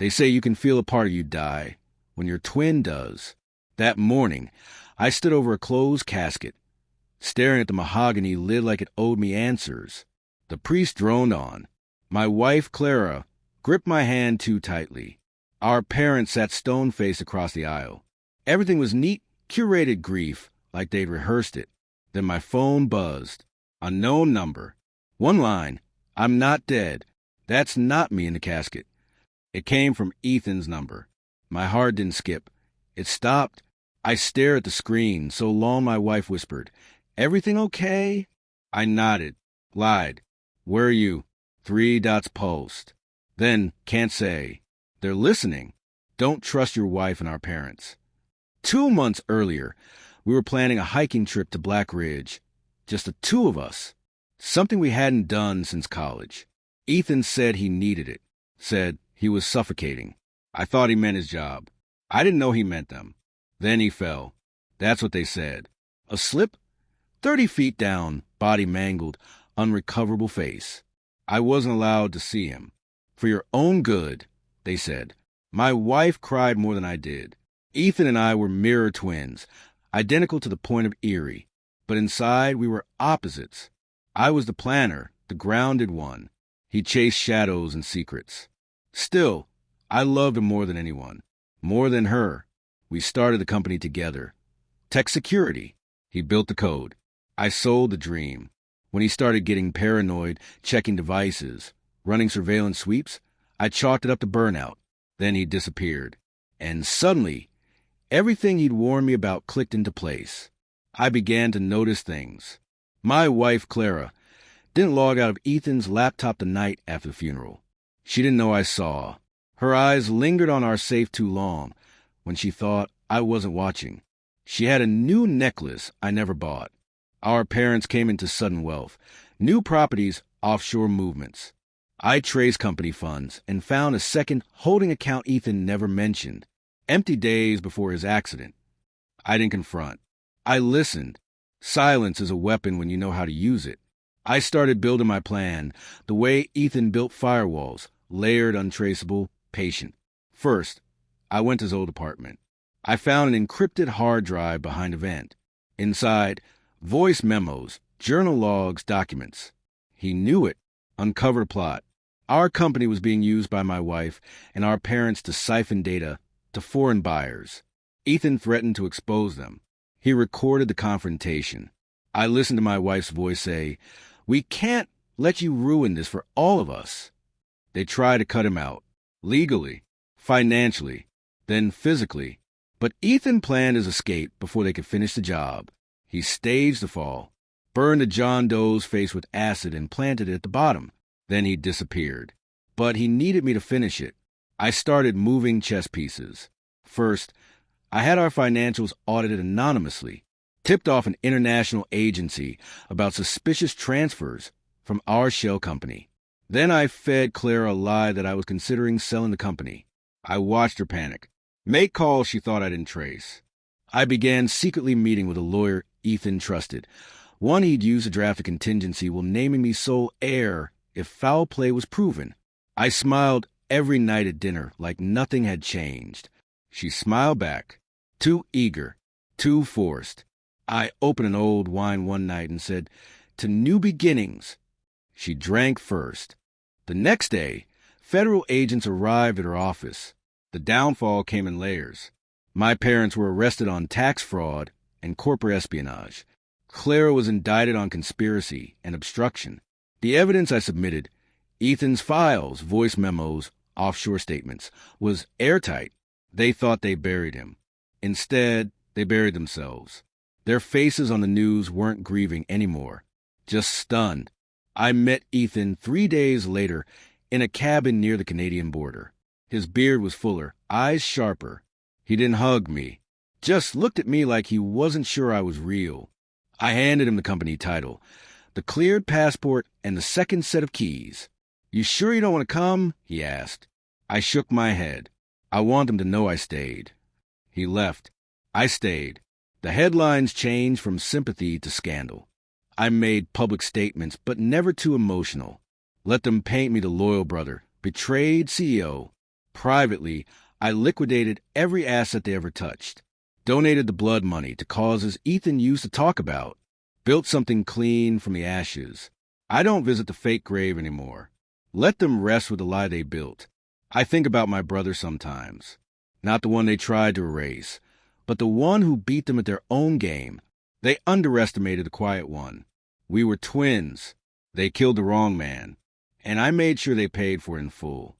They say you can feel a part of you die when your twin does. That morning, I stood over a closed casket, staring at the mahogany lid like it owed me answers. The priest droned on. My wife, Clara, gripped my hand too tightly. Our parents sat stone-faced across the aisle. Everything was neat, curated grief, like they'd rehearsed it. Then my phone buzzed. Unknown number. One line. I'm not dead. That's not me in the casket. It came from Ethan's number. My heart didn't skip. It stopped. I stared at the screen so long my wife whispered, "Everything okay?" I nodded. Lied. "Where are you?" 3 dots pulsed. Then, "Can't say." They're listening. Don't trust your wife and our parents. 2 months earlier, we were planning a hiking trip to Black Ridge. Just the two of us. Something we hadn't done since college. Ethan said he needed it. Said he was suffocating. I thought he meant his job. I didn't know he meant them. Then he fell. That's what they said. A slip? 30 feet down, body mangled, unrecoverable face. I wasn't allowed to see him. For your own good, they said. My wife cried more than I did. Ethan and I were mirror twins, identical to the point of eerie. But inside, we were opposites. I was the planner, the grounded one. He chased shadows and secrets. Still, I loved him more than anyone. More than her. We started the company together. Tech security. He built the code. I sold the dream. When he started getting paranoid, checking devices, running surveillance sweeps, I chalked it up to burnout. Then he disappeared. And suddenly, everything he'd warned me about clicked into place. I began to notice things. My wife, Clara, didn't log out of Ethan's laptop the night after the funeral. She didn't know I saw. Her eyes lingered on our safe too long when she thought I wasn't watching. She had a new necklace I never bought. Our parents came into sudden wealth. New properties, offshore movements. I traced company funds and found a second holding account Ethan never mentioned. Empty days before his accident. I didn't confront. I listened. Silence is a weapon when you know how to use it. I started building my plan, the way Ethan built firewalls, layered, untraceable, patient. First, I went to his old apartment. I found an encrypted hard drive behind a vent. Inside, voice memos, journal logs, documents. He knew it. Uncovered plot. Our company was being used by my wife and our parents to siphon data to foreign buyers. Ethan threatened to expose them. He recorded the confrontation. I listened to my wife's voice say, "We can't let you ruin this for all of us." They tried to cut him out. Legally, financially, then physically. But Ethan planned his escape before they could finish the job. He staged the fall, burned a John Doe's face with acid and planted it at the bottom. Then he disappeared. But he needed me to finish it. I started moving chess pieces. First, I had our financials audited anonymously, tipped off an international agency about suspicious transfers from our shell company. Then I fed Clara a lie that I was considering selling the company. I watched her panic, make calls she thought I didn't trace. I began secretly meeting with a lawyer Ethan trusted, one he'd used to draft a contingency while naming me sole heir if foul play was proven. I smiled every night at dinner like nothing had changed. She smiled back, too eager, too forced. I opened an old wine one night and said, "To new beginnings." She drank first. The next day, federal agents arrived at her office. The downfall came in layers. My parents were arrested on tax fraud and corporate espionage. Clara was indicted on conspiracy and obstruction. The evidence I submitted, Ethan's files, voice memos, offshore statements, was airtight. They thought they buried him. Instead, they buried themselves. Their faces on the news weren't grieving anymore, just stunned. I met Ethan 3 days later in a cabin near the Canadian border. His beard was fuller, eyes sharper. He didn't hug me, just looked at me like he wasn't sure I was real. I handed him the company title, the cleared passport, and the second set of keys. "You sure you don't want to come?" he asked. I shook my head. I want him to know I stayed. He left. I stayed. The headlines changed from sympathy to scandal. I made public statements, but never too emotional. Let them paint me the loyal brother, betrayed CEO. Privately, I liquidated every asset they ever touched, donated the blood money to causes Ethan used to talk about, built something clean from the ashes. I don't visit the fake grave anymore. Let them rest with the lie they built. I think about my brother sometimes. Not the one they tried to erase, but the one who beat them at their own game. They underestimated the quiet one. We were twins. They killed the wrong man. And I made sure they paid for it in full.